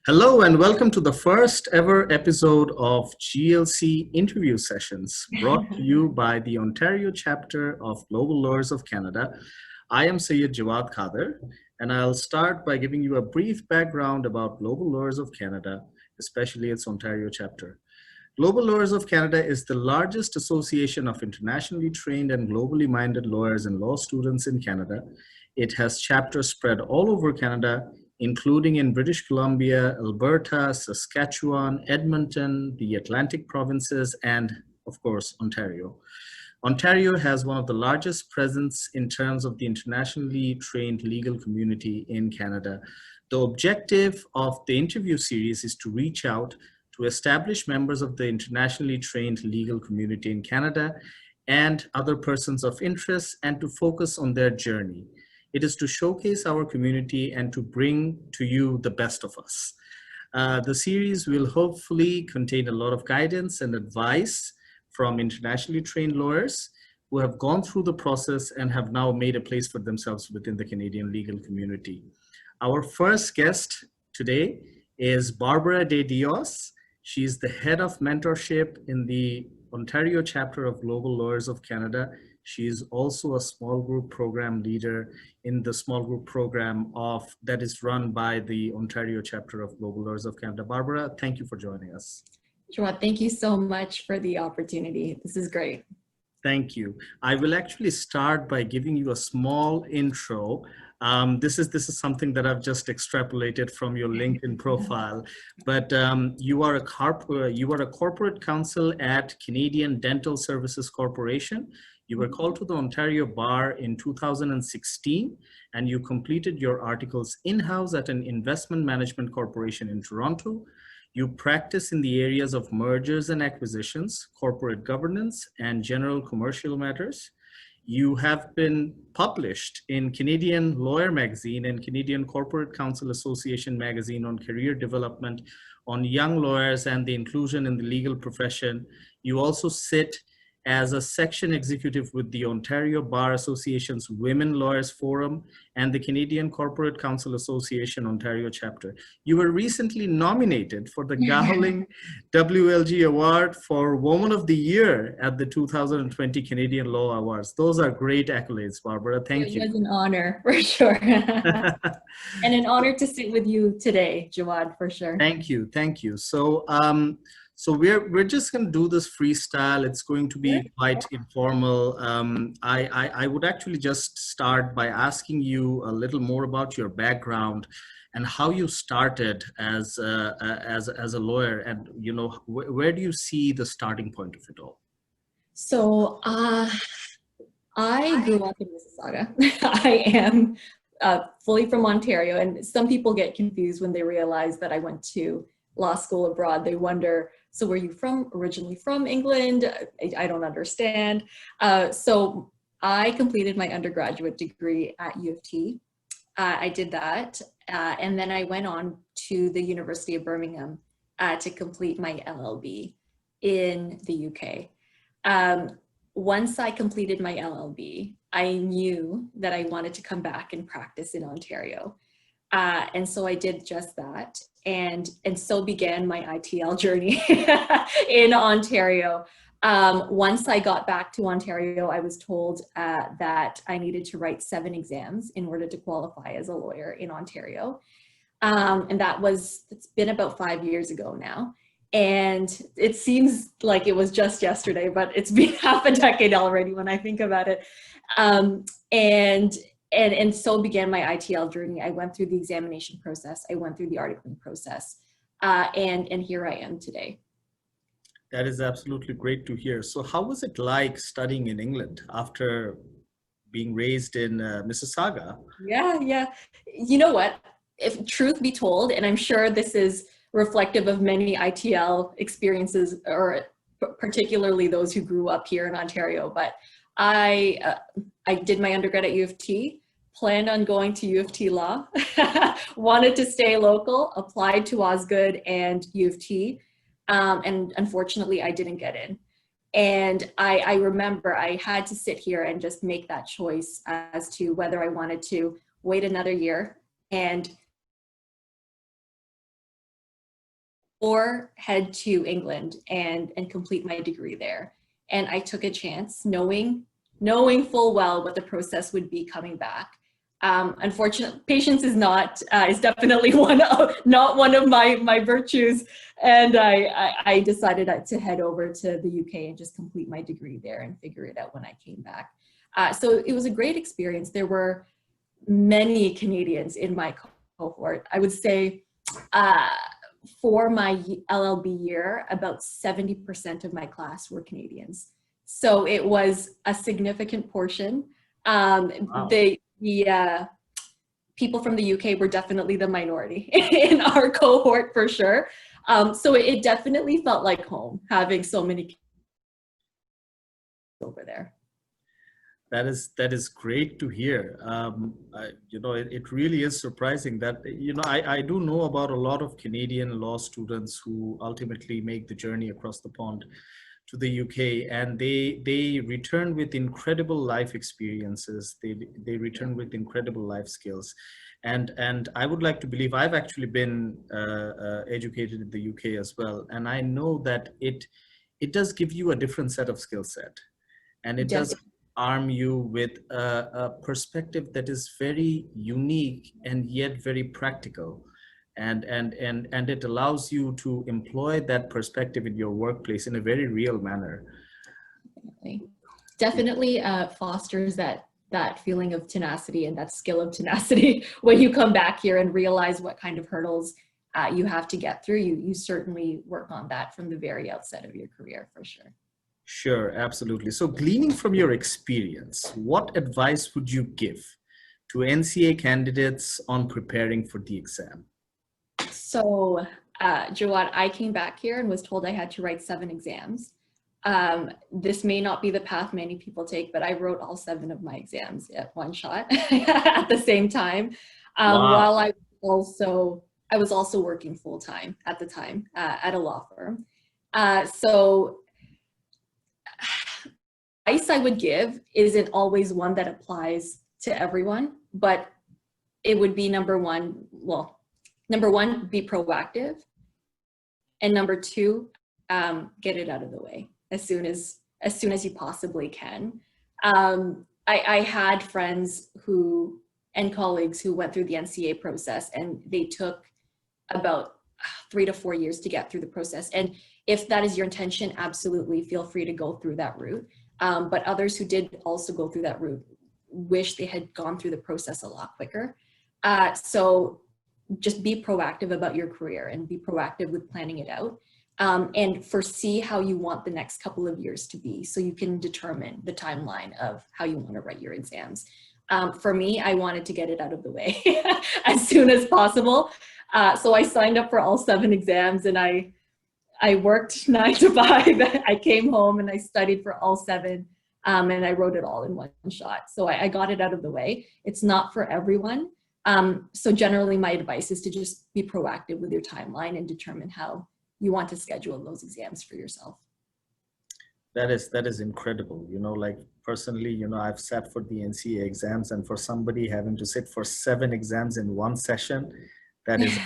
Hello and welcome to the first ever episode of GLC interview sessions brought to you by the Ontario chapter of Global Lawyers of Canada. I am Syed Jawad and I'll start by giving you a brief background about Global Lawyers of Canada, especially its Ontario chapter. Global Lawyers of Canada is the largest association of internationally trained and globally minded lawyers and law students in Canada. It has chapters spread all over Canada, including in British Columbia, Alberta, Saskatchewan, Edmonton, the Atlantic provinces, and of course, Ontario. Ontario has one of the largest presence in terms of the internationally trained legal community in Canada. The objective of the interview series is to reach out to establish members of the internationally trained legal community in Canada and other persons of interest and to focus on their journey. It is to showcase our community and to bring to you the best of us. The series will hopefully contain a lot of guidance and advice from internationally trained lawyers who have gone through the process and have now made a place for themselves within the Canadian legal community. Our first guest today is Barbara de Dios. She's the head of mentorship in the Ontario chapter of Global Lawyers of Canada. She's also a small group program leader in the small group program that is run by the Ontario chapter of Global Lawyers of Canada. Barbara, thank you for joining us. Jawad, thank you so much for the opportunity. This is great. Thank you. I will actually start by giving you a small intro. This is something that I've just extrapolated from your LinkedIn profile, but you are a corporate counsel at Canadian Dental Services Corporation. You were called to the Ontario Bar in 2016, and you completed your articles in-house at an investment management corporation in Toronto. You practice in the areas of mergers and acquisitions, corporate governance, and general commercial matters. You have been published in Canadian Lawyer Magazine and Canadian Corporate Counsel Association Magazine on career development, on young lawyers and the inclusion in the legal profession. You also sit as a section executive with the Ontario Bar Association's Women Lawyers Forum and the Canadian Corporate Counsel Association Ontario chapter. You were recently nominated for the Gowling WLG Award for Woman of the Year at the 2020 Canadian Law Awards. Those are great accolades, Barbara. Thank you. It was an honor, for sure. And an honor to sit with you today, Jawad, for sure. Thank you. Thank you. So we're just going to do this freestyle. It's going to be quite informal. I would actually just start by asking you a little more about your background and how you started as a lawyer, and where do you see the starting point of it all? So I grew up in Mississauga. I am fully from Ontario, and some people get confused when they realize that I went to law school abroad. They wonder, so were you originally from England? I don't understand. So I completed my undergraduate degree at U of T. I did that, and then I went on to the University of Birmingham to complete my LLB in the UK. Once I completed my LLB, I knew that I wanted to come back and practice in Ontario. And so I did just that. And so began my ITL journey in Ontario. Once I got back to Ontario, I was told that I needed to write 7 exams in order to qualify as a lawyer in Ontario. And it's been about 5 years ago now. And it seems like it was just yesterday, but it's been half a decade already when I think about it. And so began my ITL journey. I went through the examination process. I went through the articling process. And here I am today. That is absolutely great to hear. So how was it like studying in England after being raised in Mississauga? Yeah. You know what? If truth be told, and I'm sure this is reflective of many ITL experiences, or particularly those who grew up here in Ontario, but I did my undergrad at U of T, planned on going to U of T Law, wanted to stay local, applied to Osgoode and U of T, and unfortunately I didn't get in. And I remember I had to sit here and just make that choice as to whether I wanted to wait another year and or head to England and complete my degree there. And I took a chance knowing full well what the process would be coming back. Unfortunately, patience is definitely not one of my virtues. And I decided to head over to the UK and just complete my degree there and figure it out when I came back. So it was a great experience. There were many Canadians in my cohort. I would say for my LLB year, about 70% of my class were Canadians. So it was a significant portion. Wow. The people from the UK were definitely the minority in our cohort for sure. So it definitely felt like home having so many over there. That is great to hear. It really is surprising that, I do know about a lot of Canadian law students who ultimately make the journey across the pond to the UK, and they return with incredible life experiences. They return with incredible life skills. And I would like to believe, I've actually been educated in the UK as well. And I know that it does give you a different set of skill set. And it does arm you with a perspective that is very unique and yet very practical. And it allows you to employ that perspective in your workplace in a very real manner. Definitely fosters that feeling of tenacity and that skill of tenacity when you come back here and realize what kind of hurdles you have to get through. You certainly work on that from the very outset of your career, for sure. Sure, absolutely. So gleaning from your experience, what advice would you give to NCA candidates on preparing for the exam? So, Jawad, I came back here and was told I had to write 7 exams. This may not be the path many people take, but I wrote all 7 of my exams at one shot at the same time. Wow. While I was also working full time at the time at a law firm. So advice I would give isn't always one that applies to everyone, but it would be number one, be proactive. And number 2, get it out of the way as soon as you possibly can. I had friends and colleagues who went through the NCA process, and they took about 3 to 4 years to get through the process. And if that is your intention, absolutely feel free to go through that route. But others who did also go through that route wish they had gone through the process a lot quicker. So just be proactive about your career and be proactive with planning it out, and foresee how you want the next couple of years to be, so you can determine the timeline of how you want to write your exams. For me, I wanted to get it out of the way as soon as possible. So I signed up for all 7 exams, and I worked 9 to 5. I came home and I studied for all 7, and I wrote it all in one shot. So I got it out of the way. It's not for everyone. So generally my advice is to just be proactive with your timeline and determine how you want to schedule those exams for yourself. That is incredible. Like personally, I've sat for the NCA exams, and for somebody having to sit for 7 exams in one session, that is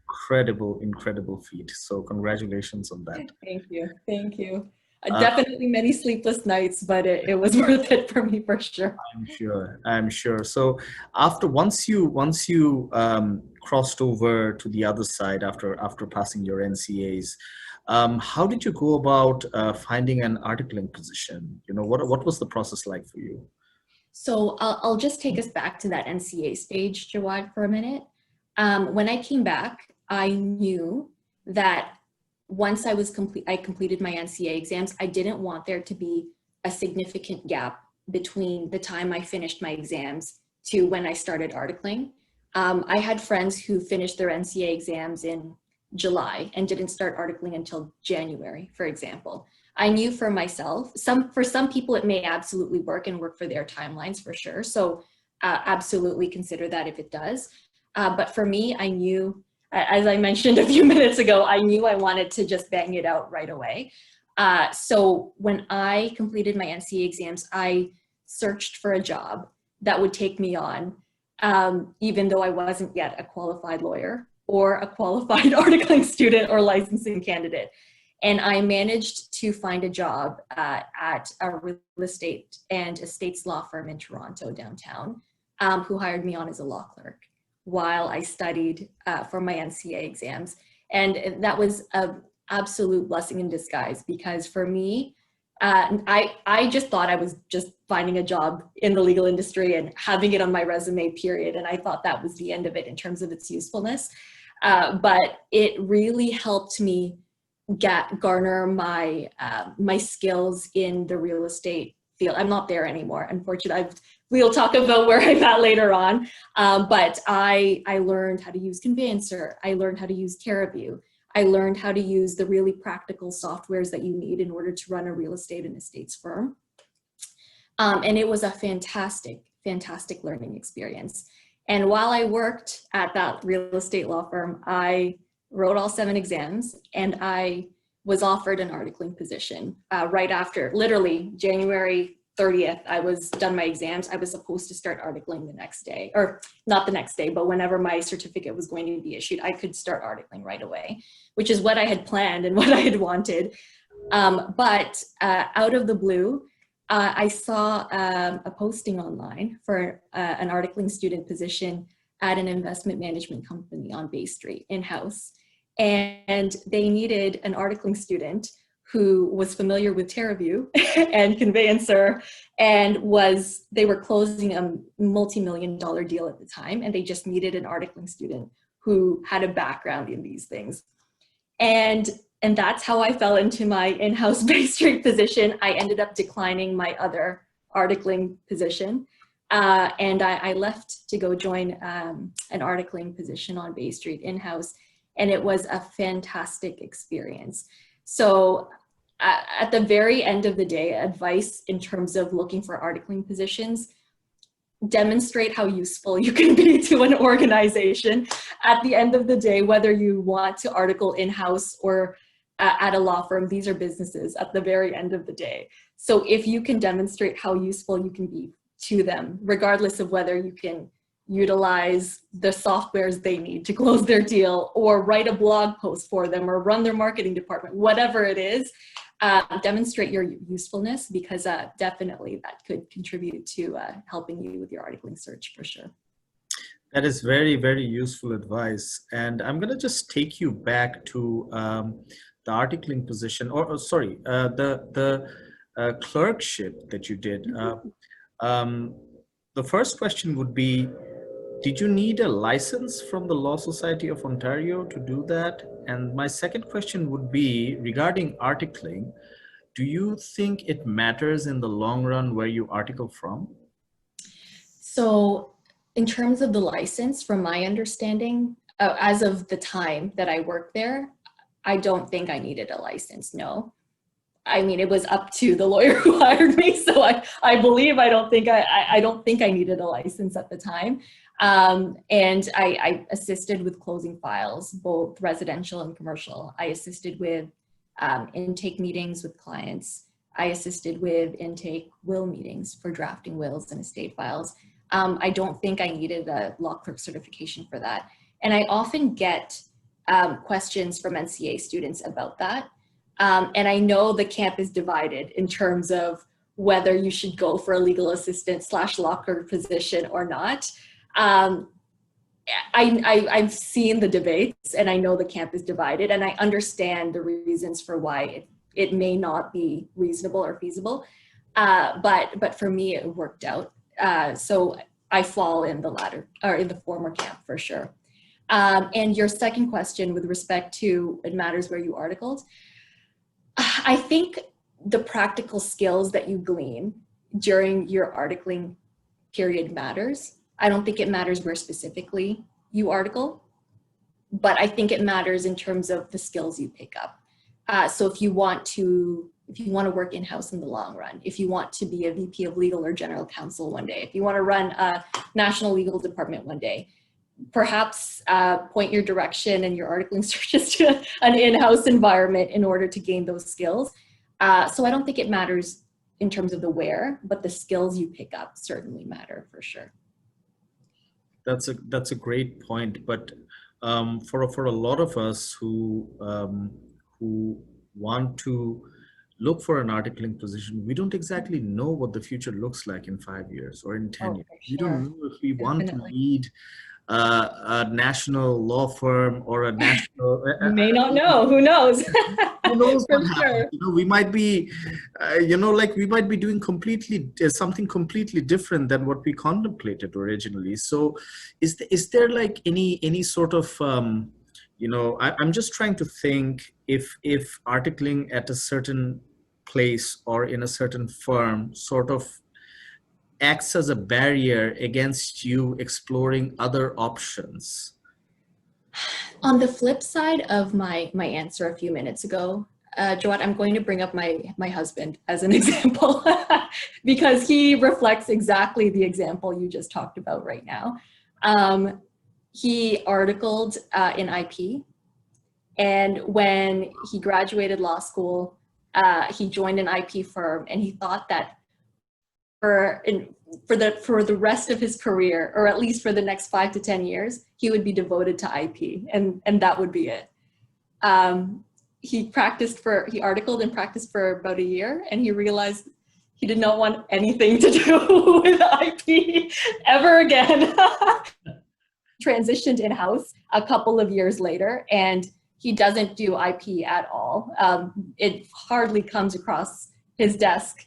incredible feat. So congratulations on that. Thank you. Definitely many sleepless nights, but it was worth it for me for sure. I'm sure. So once you crossed over to the other side after passing your NCAs, how did you go about finding an articling position? What was the process like for you? So I'll just take us back to that NCA stage, Jawad, for a minute. When I came back, I knew that once I completed my NCA exams, I didn't want there to be a significant gap between the time I finished my exams to when I started articling. I had friends who finished their NCA exams in July and didn't start articling until January, for example. I knew for myself, for some people it may absolutely work and work for their timelines for sure. So absolutely consider that if it does. But for me, I knew, as I mentioned a few minutes ago, I knew I wanted to just bang it out right away. So when I completed my NCA exams, I searched for a job that would take me on, even though I wasn't yet a qualified lawyer, or a qualified articling student or licensing candidate. And I managed to find a job at a real estate and estates law firm in Toronto downtown, who hired me on as a law clerk while I studied for my NCA exams. And that was an absolute blessing in disguise, because for me, I just thought I was just finding a job in the legal industry and having it on my resume, period. And I thought that was the end of it in terms of its usefulness. But it really helped me garner my my skills in the real estate field. I'm not there anymore, unfortunately. We'll talk about where I'm at later on. But I learned how to use Conveyancer. I learned how to use TerraView. I learned how to use the really practical softwares that you need in order to run a real estate and estates firm. And it was a fantastic, fantastic learning experience. And while I worked at that real estate law firm, I wrote all 7 exams, and I was offered an articling position right after, literally January 30th, I was done my exams. I was supposed to start articling the next day, or not the next day, but whenever my certificate was going to be issued, I could start articling right away, which is what I had planned and what I had wanted. But out of the blue, I saw a posting online for an articling student position at an investment management company on Bay Street in-house. And they needed an articling student who was familiar with TerraView and Conveyancer, and they were closing a multi-million-dollar deal at the time, and they just needed an articling student who had a background in these things. And that's how I fell into my in-house Bay Street position. I ended up declining my other articling position, and I left to go join an articling position on Bay Street in-house, and it was a fantastic experience. So at the very end of the day, advice in terms of looking for articling positions: demonstrate how useful you can be to an organization. At the end of the day, whether you want to article in-house or at a law firm, these are businesses at the very end of the day. So if you can demonstrate how useful you can be to them, regardless of whether you can utilize the softwares they need to close their deal, or write a blog post for them, or run their marketing department, whatever it is, demonstrate your usefulness, because definitely that could contribute to helping you with your articling search for sure. That is very, very useful advice. And I'm going to just take you back to the articling position, or sorry, the clerkship that you did. The first question would be, did you need a license from the Law Society of Ontario to do that? And my second question would be regarding articling. Do you think it matters in the long run where you article from? So in terms of the license, from my understanding, as of the time that I worked there, I don't think I needed a license, no. I mean, it was up to the lawyer who hired me. So I believe I don't think I needed a license at the time. And I assisted with closing files, both residential and commercial. I assisted with intake meetings with clients. I assisted with intake will meetings for drafting wills and estate files. I don't think I needed a law clerk certification for that. And I often get questions from NCA students about that. And I know the camp is divided in terms of whether you should go for a legal assistant / law clerk position or not. I've seen the debates, and I know the camp is divided, and I understand the reasons for why it may not be reasonable or feasible. But for me, it worked out. So I fall in the latter, or in the former camp for sure. And your second question with respect to it matters where you articled, I think the practical skills that you glean during your articling period matters. I don't think it matters where specifically you article, but I think it matters in terms of the skills you pick up. So if you want to work in-house in the long run, if you want to be a VP of legal or general counsel one day, if you want to run a national legal department one day, perhaps point your direction and your articling searches to an in-house environment in order to gain those skills. So I don't think it matters in terms of the where, but the skills you pick up certainly matter for sure. That's a great point. But for a lot of us who want to look for an articling position, we don't exactly know what the future looks like in 5 years or in 10 Oh, years. for We don't sure. know if we want to Definitely. lead a national law firm or a national. You may not know. Who knows? Who knows For what happens? sure. We might be, like we might be doing completely something completely different than what we contemplated originally. So, is there like any sort of, I'm just trying to think if articling at a certain place or in a certain firm sort of acts as a barrier against you exploring other options. On the flip side of my answer a few minutes ago, Jawad, I'm going to bring up my husband as an example because he reflects exactly the example you just talked about right now. He articled in IP, and when he graduated law school, he joined an IP firm, and he thought that for the rest of his career, or at least for the next 5 to 10 years, he would be devoted to IP, and that would be it. He articled and practiced for about a year, and he realized he did not want anything to do with IP ever again. Transitioned in-house a couple of years later, and he doesn't do IP at all. It hardly comes across his desk.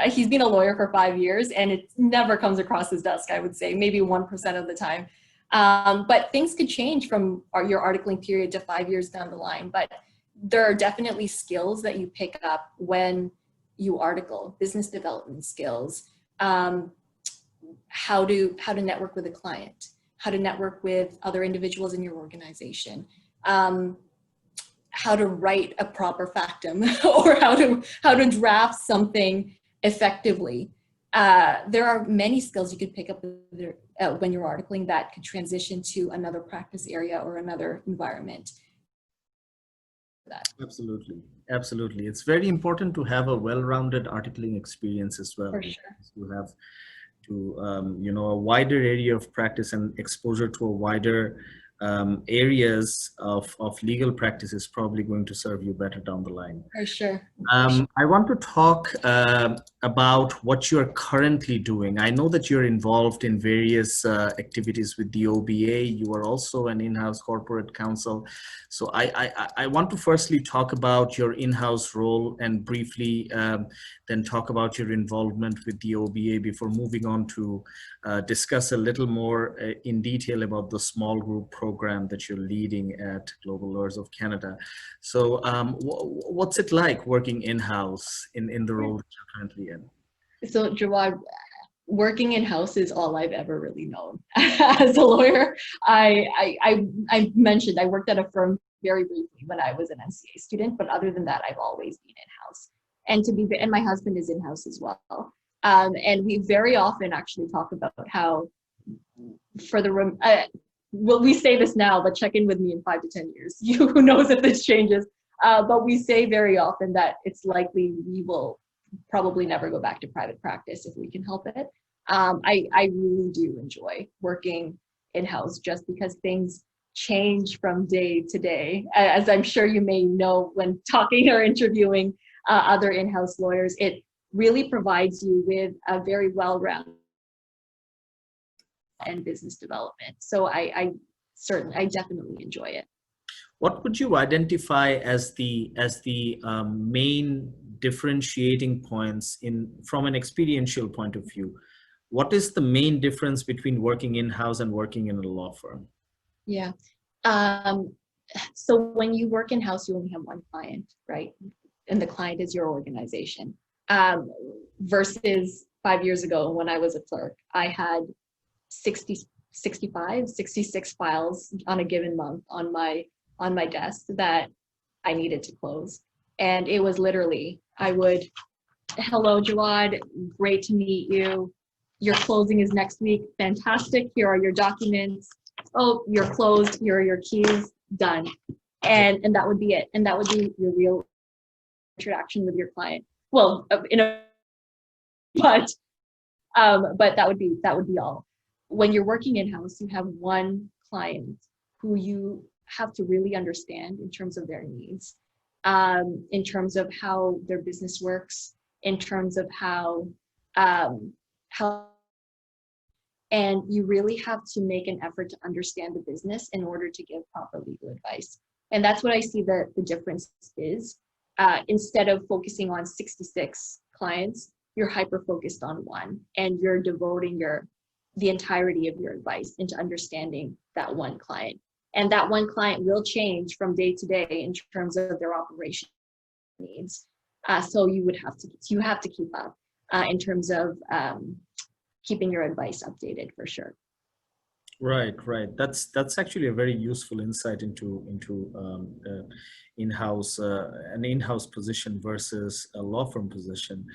He's been a lawyer for 5 years, and it never comes across his desk, I would say, maybe 1% of the time. But things could change from your articling period to 5 years down the line. But there are definitely skills that you pick up when you article, business development skills, how to network with a client, how to network with other individuals in your organization, how to write a proper factum, or how to draft something effectively. There are many skills you could pick up when you're articling that could transition to another practice area or another environment. Absolutely. It's very important to have a well-rounded articling experience as well. For sure. You have to, a wider area of practice and exposure to a wider areas of legal practice is probably going to serve you better down the line. For sure. I want to talk about what you're currently doing. I know that you're involved in various activities with the OBA. You are also an in-house corporate counsel. So I want to firstly talk about your in-house role and briefly then talk about your involvement with the OBA before moving on to discuss a little more in detail about the small group program that you're leading at Global Lawyers of Canada. So what's it like working in-house in the role that you're currently in? So Jawad, working in-house is all I've ever really known. As a lawyer, I mentioned I worked at a firm very briefly when I was an MCA student, but other than that, I've always been in-house. And my husband is in-house as well. And we very often actually talk about how well, we say this now, but check in with me in 5 to 10 years. Who knows if this changes? But we say very often that it's likely we will probably never go back to private practice if we can help it. I really do enjoy working in-house just because things change from day to day. As I'm sure you may know when talking or interviewing other in-house lawyers, it really provides you with a very well-rounded and business development. So I definitely enjoy it. What would you identify as the main differentiating points from an experiential point of view? What is the main difference between working in-house and working in a law firm? Yeah. So when you work in-house, you only have one client, right? And the client is your organization. Versus 5 years ago when I was a clerk, I had 66 files on a given month on my desk that I needed to close. And it was literally, hello, Jawad, great to meet you. Your closing is next week. Fantastic. Here are your documents. Oh, you're closed. Here are your keys. Done. And that would be it. And that would be your real interaction with your client. Well, but that would be all. When you're working in-house, you have one client who you have to really understand in terms of their needs, in terms of how their business works, in terms of how and you really have to make an effort to understand the business in order to give proper legal advice. And that's what I see the difference is. Instead of focusing on 66 clients, you're hyper-focused on one, and you're devoting the entirety of your advice into understanding that one client. And that one client will change from day to day in terms of their operation needs. So you have to keep up in terms of keeping your advice updated for sure. Right. That's actually a very useful insight into in-house an in-house position versus a law firm position.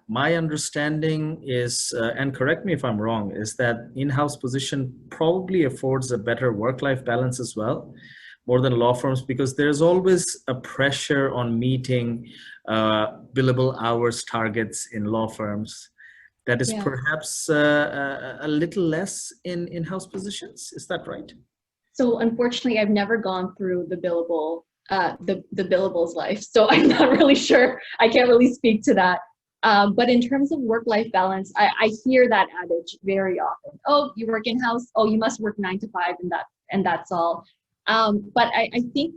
My understanding is, and correct me if I'm wrong, is that in-house position probably affords a better work-life balance as well, more than law firms, because there's always a pressure on meeting billable hours targets in law firms. That is perhaps a little less in in-house positions. Is that right? So unfortunately, I've never gone through the billable's life, so I'm not really sure. I can't really speak to that. But in terms of work-life balance, I hear that adage very often. Oh, you work in-house. Oh, you must work 9 to 5, and that's all. But I think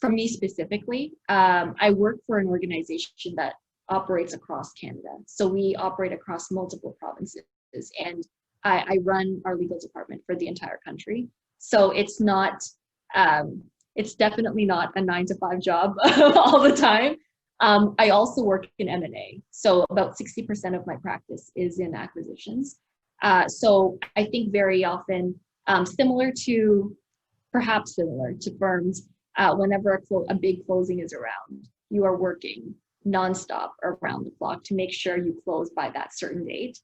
for me specifically, I work for an organization that operates across Canada. So we operate across multiple provinces, and I run our legal department for the entire country. So it's definitely not a 9 to 5 job all the time. I also work in M&A. So about 60% of my practice is in acquisitions. So I think very often, similar to firms, whenever a big closing is around, you are working nonstop around the clock to make sure you close by that certain date.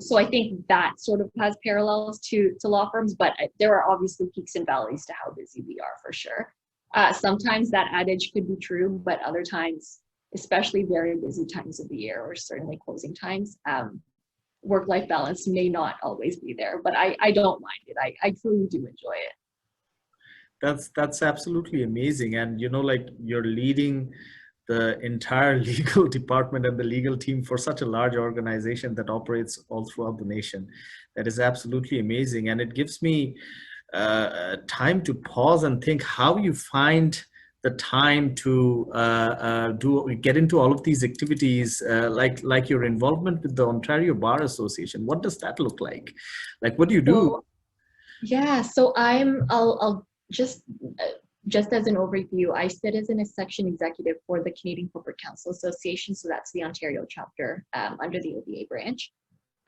So I think that sort of has parallels to law firms, but there are obviously peaks and valleys to how busy we are for sure. Sometimes that adage could be true, but other times, especially very busy times of the year or certainly closing times, work-life balance may not always be there, but I don't mind it. I truly do enjoy it. That's absolutely amazing. And like you're leading the entire legal department and the legal team for such a large organization that operates all throughout the nation. That is absolutely amazing. And it gives me time to pause and think how you find the time to get into all of these activities, like your involvement with the Ontario Bar Association. What does that look like? Like, what do you do? So I'll just as an overview, I sit as a section executive for the Canadian Corporate Counsel Association. So that's the Ontario chapter under the OBA branch.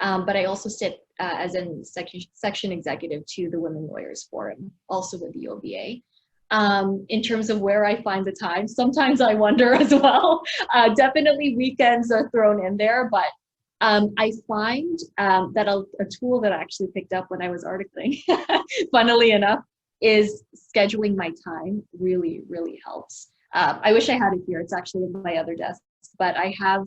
But I also sit as a section executive to the Women Lawyers Forum, also with the OBA. In terms of where I find the time, sometimes I wonder as well. Definitely weekends are thrown in there, but I find that a tool that I actually picked up when I was articling, funnily enough, is scheduling my time really, really helps. I wish I had it here. It's actually in my other desk, but I have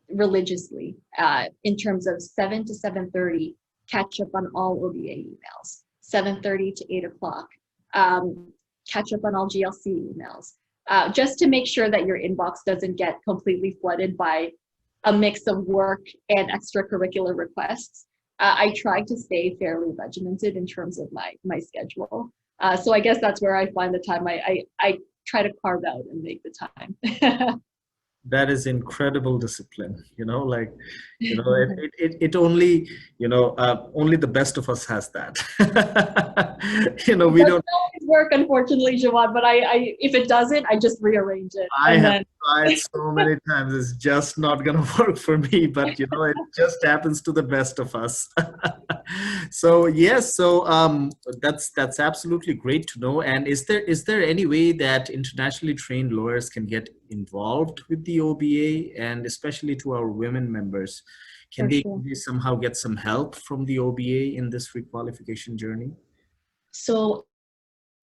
religiously in terms of 7 to 7:30, catch up on all OBA emails, 7:30 to 8 o'clock, catch up on all GLC emails, just to make sure that your inbox doesn't get completely flooded by a mix of work and extracurricular requests. I try to stay fairly regimented in terms of my schedule. So I guess that's where I find the time. I try to carve out and make the time. That is incredible discipline. It only, only the best of us has that. We don't always work, unfortunately, Jawad, but I if it doesn't, I just rearrange it. I have tried so many times. It's just not going to work for me, but it just happens to the best of us. So yes, that's absolutely great to know. And is there any way that internationally trained lawyers can get involved with the OBA, and especially to our women members? Can they somehow get some help from the OBA in this requalification journey? So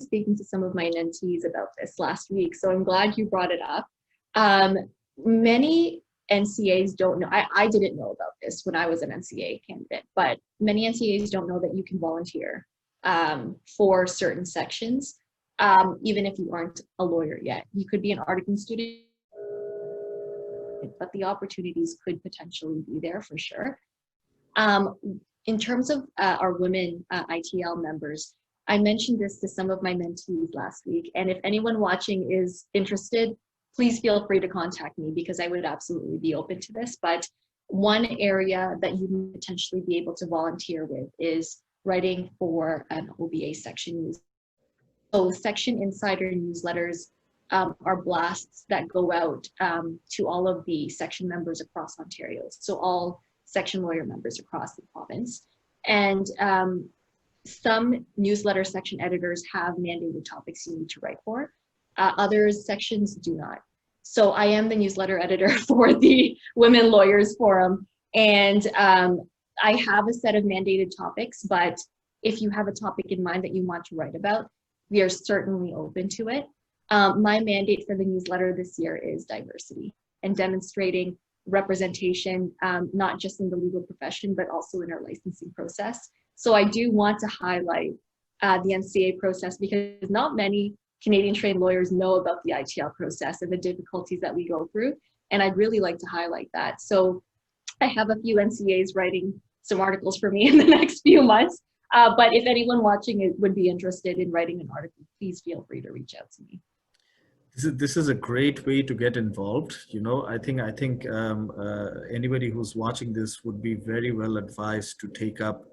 speaking to some of my mentees about this last week, so I'm glad you brought it up. Many NCAs don't know, I didn't know about this when I was an NCA candidate, but many NCAs don't know that you can volunteer for certain sections, even if you aren't a lawyer yet. You could be an articling student, but the opportunities could potentially be there for sure. In terms of our women ITL members, I mentioned this to some of my mentees last week, and if anyone watching is interested, please feel free to contact me because I would absolutely be open to this. But one area that you may potentially be able to volunteer with is writing for an OBA section news. So section insider newsletters are blasts that go out to all of the section members across Ontario. So all section lawyer members across the province. And some newsletter section editors have mandated topics you need to write for. Others sections do not. So I am the newsletter editor for the Women Lawyers Forum. And I have a set of mandated topics, but if you have a topic in mind that you want to write about, we are certainly open to it. My mandate for the newsletter this year is diversity and demonstrating representation, not just in the legal profession, but also in our licensing process. So I do want to highlight the NCA process because not many Canadian trained lawyers know about the ITL process and the difficulties that we go through. And I'd really like to highlight that. So I have a few NCAs writing some articles for me in the next few months. But if anyone watching it would be interested in writing an article, please feel free to reach out to me. This is a great way to get involved. You know, I think anybody who's watching this would be very well advised to take up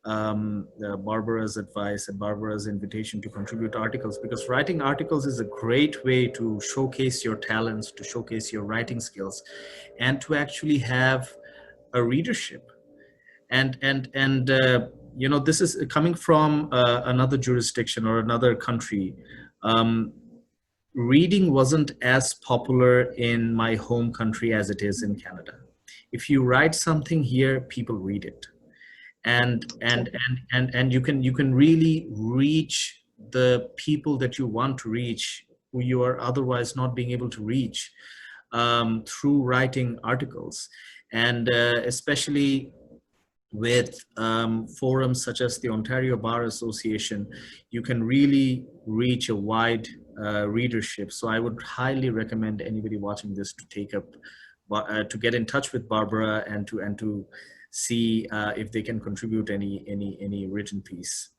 Barbara's advice and Barbara's invitation to contribute articles, because writing articles is a great way to showcase your talents, to showcase your writing skills, and to actually have a readership. And you know, this is coming from another jurisdiction or another country. Reading wasn't as popular in my home country as it is in Canada. If you write something here, people read it. And you can really reach the people that you want to reach, who you are otherwise not being able to reach, through writing articles. And especially with forums such as the Ontario Bar Association, you can really reach a wide readership. So I would highly recommend anybody watching this to take up, to get in touch with Barbara and to see if they can contribute any written piece.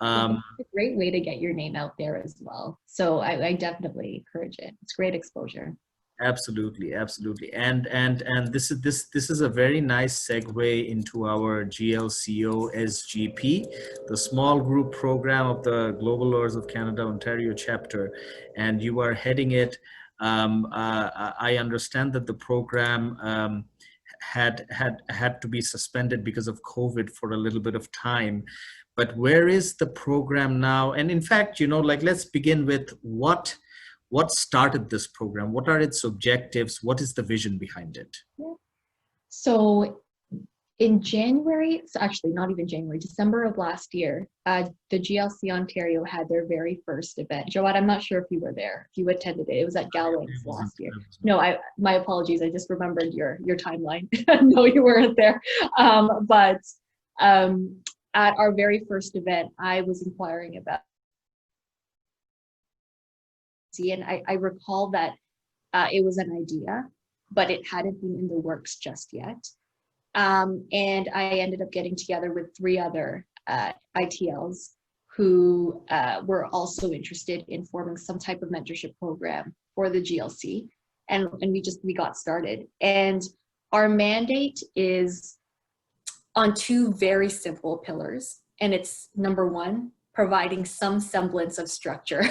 It's a great way to get your name out there as well. So I definitely encourage it. It's great exposure. Absolutely, absolutely. And this is a very nice segue into our GLCO SGP, the small group program of the Global Lawyers of Canada Ontario chapter, and you are heading it. I understand that the program had to be suspended because of COVID for a little bit of time, but where is the program now? And in fact, you know, like, let's begin with what started this program? What are its objectives? What is the vision behind it? So in January, so actually not even January, December of last year, the GLC Ontario had their very first event. Jawad, I'm not sure if you were there, if you attended it. It was at GLC last year. No, my apologies. I just remembered your timeline. No, you weren't there. But at our very first event, I was inquiring about, and I recall that it was an idea, but it hadn't been in the works just yet. And I ended up getting together with 3 other ITLs who were also interested in forming some type of mentorship program for the GLC. And we got started. And our mandate is on 2 very simple pillars. And it's number 1, providing some semblance of structure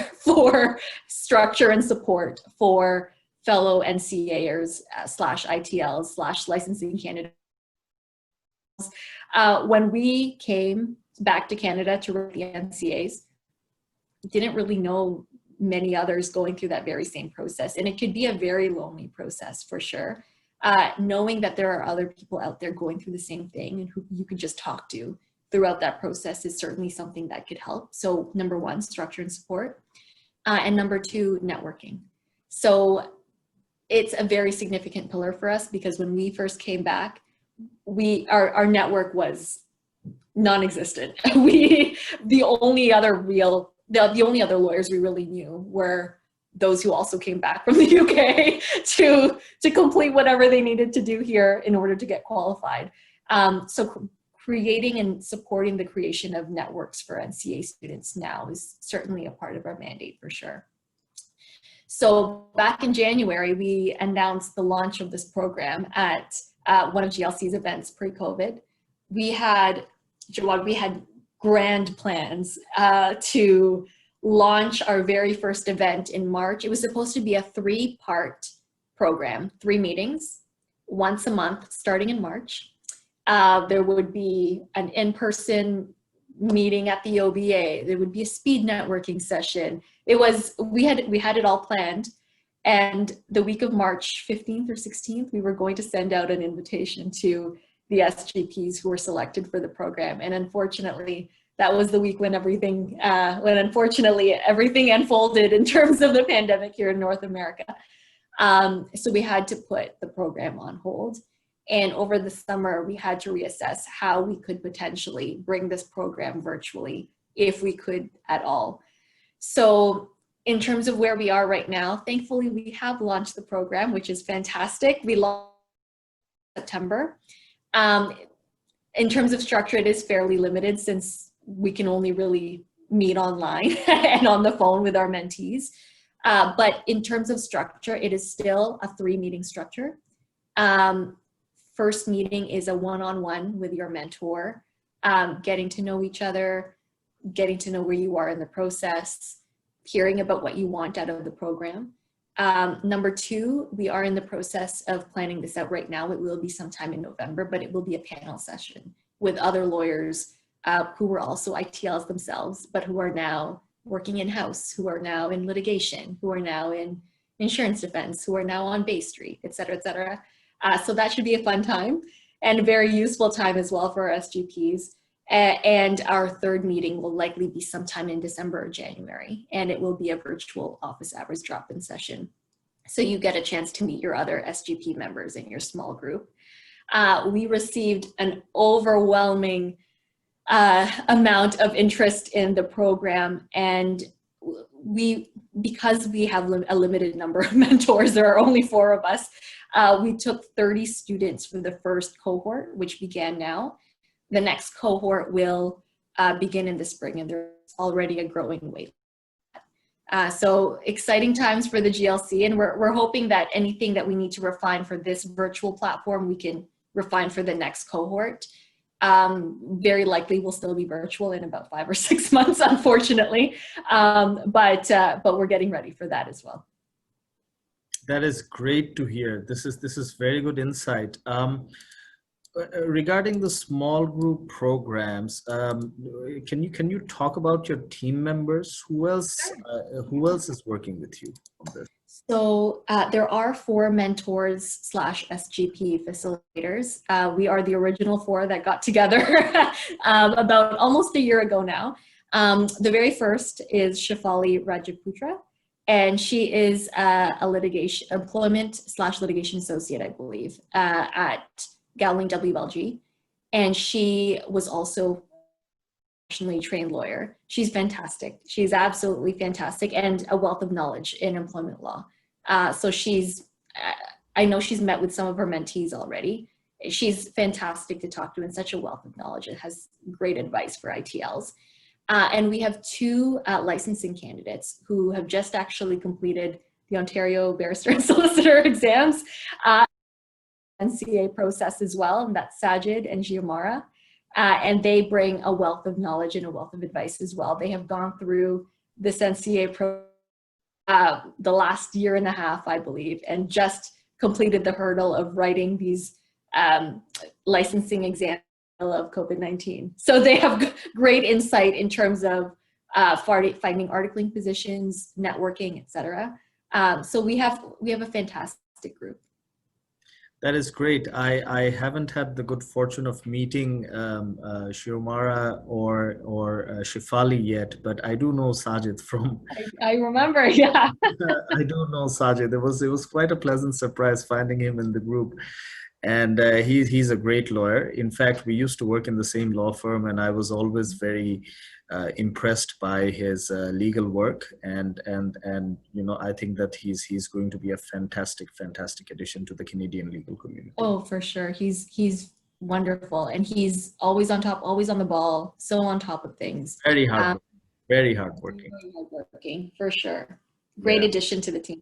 and support for fellow NCAers /ITLs /licensing candidates. When we came back to Canada to write the NCAs, didn't really know many others going through that very same process. And it could be a very lonely process for sure. Knowing that there are other people out there going through the same thing and who you could just talk to throughout that process is certainly something that could help. So number 1, structure and support. And number 2, networking. So it's a very significant pillar for us because when we first came back, our network was non-existent. The only other lawyers we really knew were those who also came back from the UK to complete whatever they needed to do here in order to get qualified. So creating and supporting the creation of networks for NCA students now is certainly a part of our mandate for sure. So back in January, we announced the launch of this program at one of GLC's events pre-COVID. We had, Jawad, we had grand plans to launch our very first event in March. It was supposed to be a 3-part program, 3 meetings, once a month, starting in March. There would be an in-person meeting at the OBA. There would be a speed networking session. We had it all planned. And the week of March 15th or 16th, we were going to send out an invitation to the SGPs who were selected for the program. And unfortunately, that was the week when unfortunately everything unfolded in terms of the pandemic here in North America. So we had to put the program on hold. And over the summer, we had to reassess how we could potentially bring this program virtually, if we could at all. So in terms of where we are right now, thankfully, we have launched the program, which is fantastic. We launched in September. In terms of structure, it is fairly limited since we can only really meet online and on the phone with our mentees. But in terms of structure, it is still a 3-meeting structure. First meeting is a one-on-one with your mentor, getting to know each other, getting to know where you are in the process, hearing about what you want out of the program. Number 2, we are in the process of planning this out right now. It will be sometime in November, but it will be a panel session with other lawyers who were also ITLs themselves, but who are now working in-house, who are now in litigation, who are now in insurance defense, who are now on Bay Street, et cetera, et cetera. So that should be a fun time and a very useful time as well for our SGPs. And our 3rd meeting will likely be sometime in December or January, and it will be a virtual office hours drop-in session. So you get a chance to meet your other SGP members in your small group. We received an overwhelming amount of interest in the program, and because we have a limited number of mentors, there are only 4 of us, we took 30 students for the first cohort, which began now. The next cohort will begin in the spring, and there's already a growing wait. So exciting times for the GLC, and we're hoping that anything that we need to refine for this virtual platform, we can refine for the next cohort. Very likely will still be virtual in about 5 or 6 months, unfortunately, but we're getting ready for that as well. That is great to hear. This is very good insight. Regarding the small group programs, can you talk about your team members? Who else is working with you on this? So there are 4 mentors / SGP facilitators. We are the original 4 that got together about almost a year ago now. The very first is Shefali Rajaputra, and she is a employment / litigation associate, I believe, at Gowling WLG, and she was also a professionally trained lawyer. She's fantastic. She's absolutely fantastic and a wealth of knowledge in employment law. So I know she's met with some of her mentees already. She's fantastic to talk to and such a wealth of knowledge and has great advice for ITLs. And we have 2 licensing candidates who have just actually completed the Ontario Barrister and Solicitor exams. NCA process as well, and that's Syed and Giamara, and they bring a wealth of knowledge and a wealth of advice as well. They have gone through this NCA the last year and a half, I believe, and just completed the hurdle of writing these licensing exams of COVID-19. So they have great insight in terms of finding articling positions, networking, etc. So we have a fantastic group. That is great. I haven't had the good fortune of meeting Shiomara or Shefali yet, but I do know Sajid from. I remember, yeah. I do know Sajid. It was quite a pleasant surprise finding him in the group. And he's a great lawyer. In fact, we used to work in the same law firm, and I was always very impressed by his legal work. And I think that he's going to be a fantastic addition to the Canadian legal community. Oh, for sure. He's wonderful, and he's always on top, always on the ball, so on top of things. Very hardworking. Very hardworking, for sure. Great addition to the team.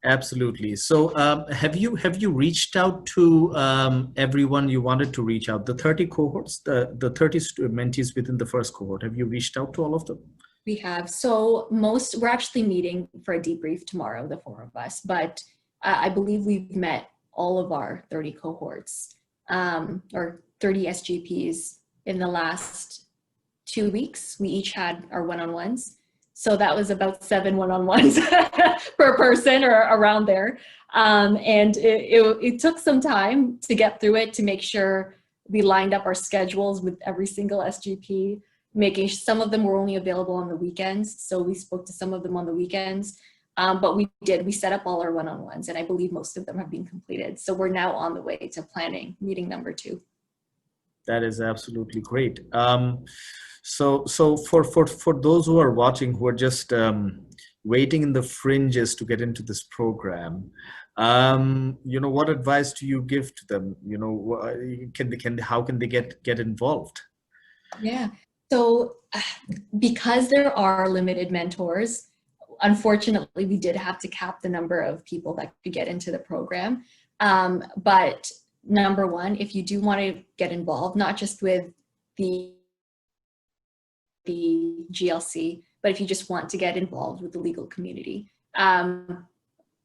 Absolutely. So have you reached out to everyone you wanted to reach out? The 30 cohorts, the 30 mentees within the first cohort, have you reached out to all of them? We have. So we're actually meeting for a debrief tomorrow, the four of us, but I believe we've met all of our 30 cohorts or 30 SGPs in the last 2 weeks. We each had our one-on-ones. So that was about 7 one-on-ones per person or around there. And it took some time to get through it, to make sure we lined up our schedules with every single SGP, making some of them were only available on the weekends. So we spoke to some of them on the weekends, but we set up all our one-on-ones, and I believe most of them have been completed. So we're now on the way to planning meeting number 2. That is absolutely great. So for those who are watching, who are just waiting in the fringes to get into this program, what advice do you give to them? How can they get involved? Yeah. So because there are limited mentors, unfortunately, we did have to cap the number of people that could get into the program. But number one, if you do want to get involved, not just with the GLC, but if you just want to get involved with the legal community,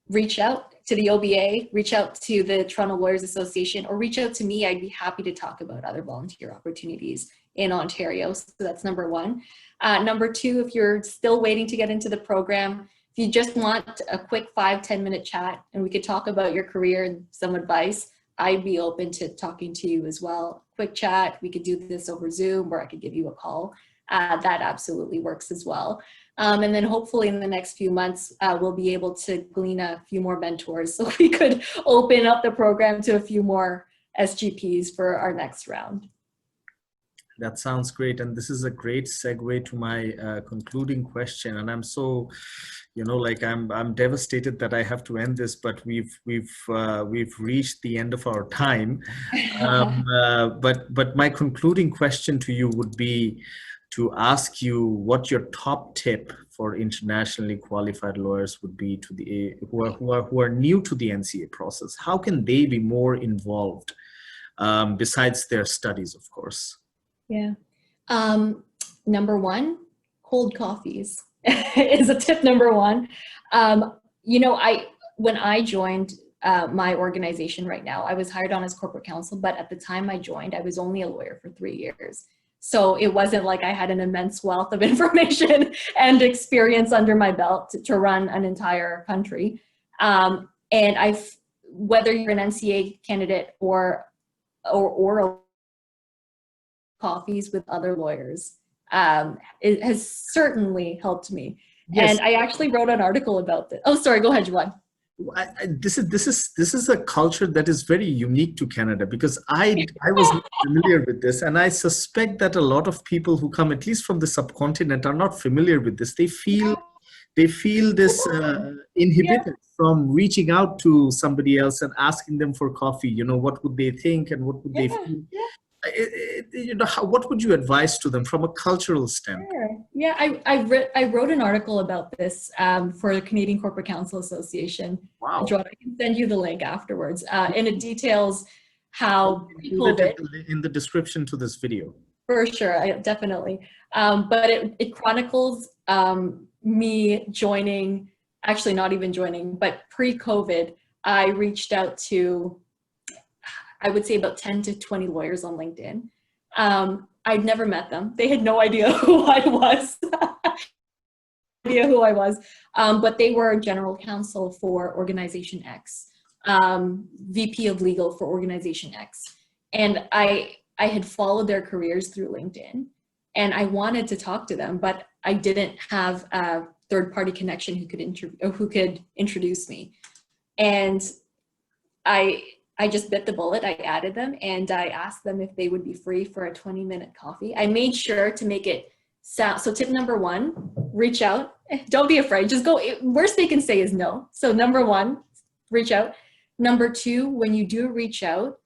reach out to the OBA, reach out to the Toronto Lawyers Association, or reach out to me. I'd be happy to talk about other volunteer opportunities in Ontario. So that's number one. Number two, if you're still waiting to get into the program, if you just want a quick 5-10 minute chat and we could talk about your career and some advice, I'd be open to talking to you as well. Quick chat, we could do this over Zoom, or I could give you a call. That absolutely works as well. And then hopefully in the next few months, we'll be able to glean a few more mentors so we could open up the program to a few more SGPs for our next round. That sounds great. And this is a great segue to my concluding question. And I'm so, I'm devastated that I have to end this, but we've reached the end of our time. But my concluding question to you would be to ask you what your top tip for internationally qualified lawyers would be to the who are new to the NCA process. How can they be more involved besides their studies, of course? Yeah. Number one, cold coffees is a tip number one. When I joined my organization right now, I was hired on as corporate counsel, but at the time I joined, I was only a lawyer for 3 years. So it wasn't like I had an immense wealth of information and experience under my belt to run an entire country. And whether you're an NCA candidate or coffees with other lawyers, it has certainly helped me. Yes. And I actually wrote an article about this. Oh, sorry, go ahead, Jawad. This is a culture that is very unique to Canada, because I was not familiar with this, and I suspect that a lot of people who come, at least from the subcontinent, are not familiar with this. They feel this inhibited from reaching out to somebody else and asking them for coffee. What would they think and what would they feel? What would you advise to them from a cultural standpoint? Sure. Yeah, I wrote an article about this for the Canadian Corporate Counsel Association. Wow. Jawad, I can send you the link afterwards. And it details how in the description to this video. For sure, definitely. But it chronicles me joining, actually not even joining, but pre-COVID, I reached out to, I would say, about 10 to 20 lawyers on LinkedIn. I'd never met them. They had no idea who I was. But they were general counsel for Organization X, VP of legal for Organization X. And I had followed their careers through LinkedIn, and I wanted to talk to them, but I didn't have a third-party connection who could introduce me. And I just bit the bullet. I added them and I asked them if they would be free for a 20-minute coffee. I made sure to make it sound. So tip number 1, reach out. Don't be afraid. Just go. Worst they can say is no. So number 1, reach out. Number 2, when you do reach out,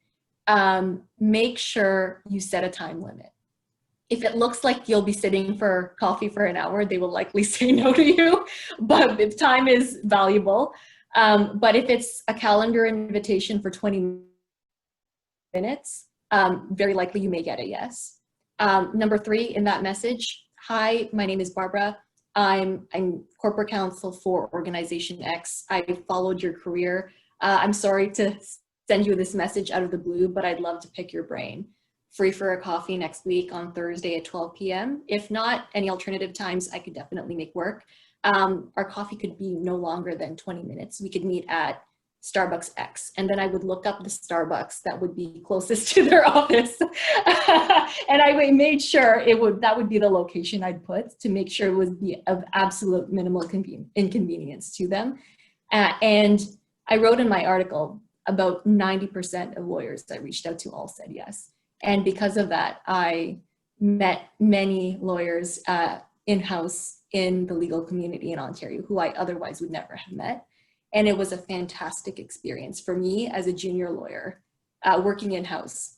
make sure you set a time limit. If it looks like you'll be sitting for coffee for an hour, they will likely say no to you, but if time is valuable. But if it's a calendar invitation for 20 minutes, very likely you may get a yes. Number 3 in that message, hi, my name is Barbara. I'm corporate counsel for organization X. I followed your career. I'm sorry to send you this message out of the blue, but I'd love to pick your brain. Free for a coffee next week on Thursday at 12 p.m. If not, any alternative times I could definitely make work. Our coffee could be no longer than 20 minutes. We could meet at Starbucks X, and then I would look up the Starbucks that would be closest to their office. And I made sure that would be the location I'd put to make sure it would be of absolute minimal inconvenience to them. And I wrote in my article, about 90% of lawyers I reached out to all said yes. And because of that, I met many lawyers in-house in the legal community in Ontario who I otherwise would never have met. And it was a fantastic experience for me as a junior lawyer working in-house.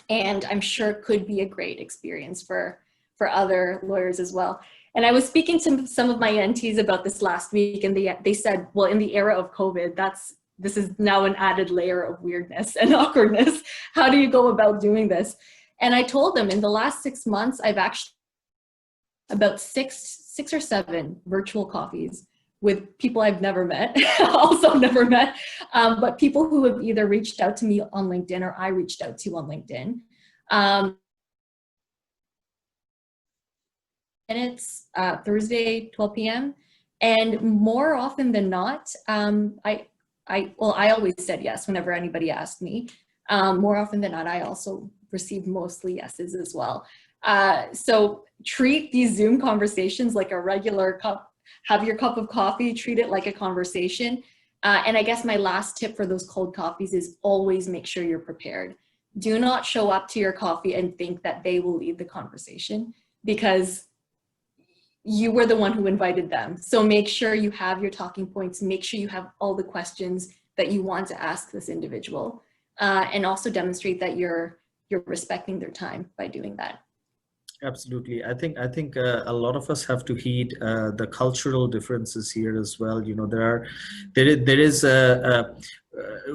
And I'm sure it could be a great experience for other lawyers as well. And I was speaking to some of my NTs about this last week, and they said, well, in the era of COVID, this is now an added layer of weirdness and awkwardness. How do you go about doing this? And I told them in the last 6 months, I've actually about six or seven virtual coffees with people I've never met, also never met, but people who have either reached out to me on LinkedIn or I reached out to on LinkedIn. And it's Thursday, 12 p.m. And more often than not, I always said yes whenever anybody asked me. More often than not, I also received mostly yeses as well. So treat these Zoom conversations like a regular cup. Have your cup of coffee, treat it like a conversation. And I guess my last tip for those cold coffees is always make sure you're prepared. Do not show up to your coffee and think that they will lead the conversation, because you were the one who invited them. So make sure you have your talking points, make sure you have all the questions that you want to ask this individual, and also demonstrate that you're respecting their time by doing that. Absolutely. I think a lot of us have to heed the cultural differences here as well. You know,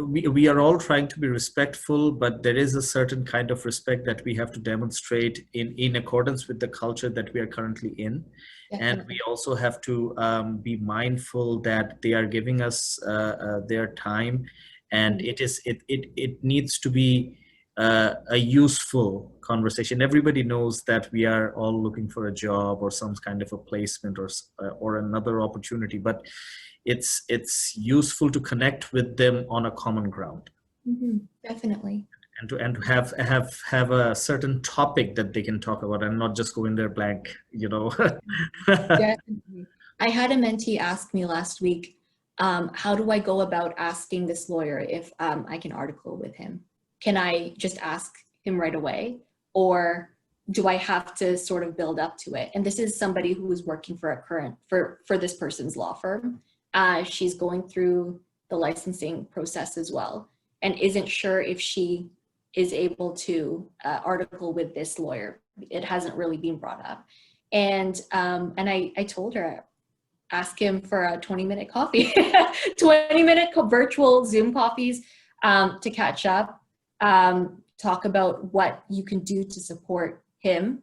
we are all trying to be respectful, but there is a certain kind of respect that we have to demonstrate in accordance with the culture that we are currently in. Definitely. And we also have to be mindful that they are giving us their time, and it needs to be a useful conversation. Everybody knows that we are all looking for a job or some kind of a placement or another opportunity, but it's useful to connect with them on a common ground. Mm-hmm. Definitely. And to have a certain topic that they can talk about and not just go in there blank, you know. Definitely. I had a mentee ask me last week, how do I go about asking this lawyer if I can article with him? Can I just ask him right away, or do I have to sort of build up to it? And this is somebody who is working for this person's law firm. She's going through the licensing process as well, and isn't sure if she is able to article with this lawyer. It hasn't really been brought up. And I told her, ask him for a 20-minute coffee, 20-minute virtual Zoom coffees to catch up. Talk about what you can do to support him.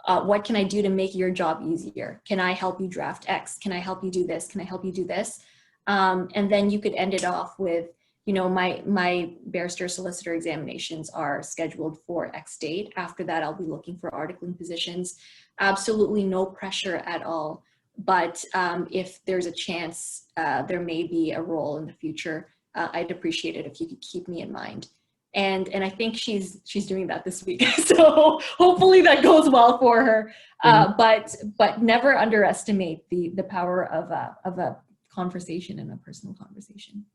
What can I do to make your job easier? Can I help you draft X? Can I help you do this? Can I help you do this? And then you could end it off with, you know, my barrister solicitor examinations are scheduled for X date. After that, I'll be looking for articling positions. Absolutely no pressure at all. But if there's a chance there may be a role in the future, I'd appreciate it if you could keep me in mind. And I think she's doing that this week. So hopefully that goes well for her. But never underestimate the power of a conversation and a personal conversation.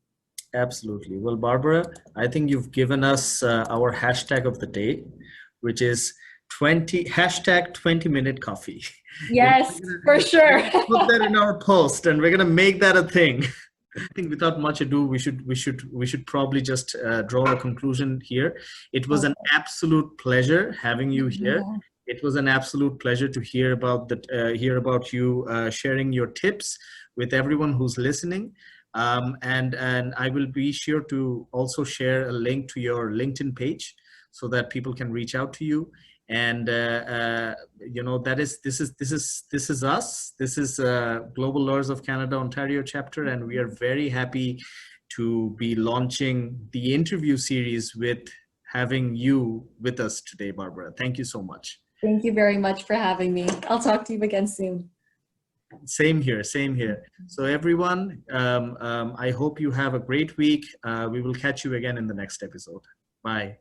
Absolutely. Well, Barbara, I think you've given us our hashtag of the day, which is 20 minute coffee. You know, Yes, for we're sure. gonna put that in our post, and we're gonna make that a thing. I think without much ado, we should probably just draw a conclusion here. It was an Okay. absolute pleasure having you here. Yeah. It was an absolute pleasure to hear about you sharing your tips with everyone who's listening. And I will be sure to also share a link to your LinkedIn page so that people can reach out to you. And that is this is us. This is Global Lawyers of Canada Ontario chapter, and we are very happy to be launching the interview series with having you with us today, Barbara. Thank you so much. Thank you very much for having me. I'll talk to you again soon. Same here, same here. So everyone, I hope you have a great week. We will catch you again in the next episode. Bye.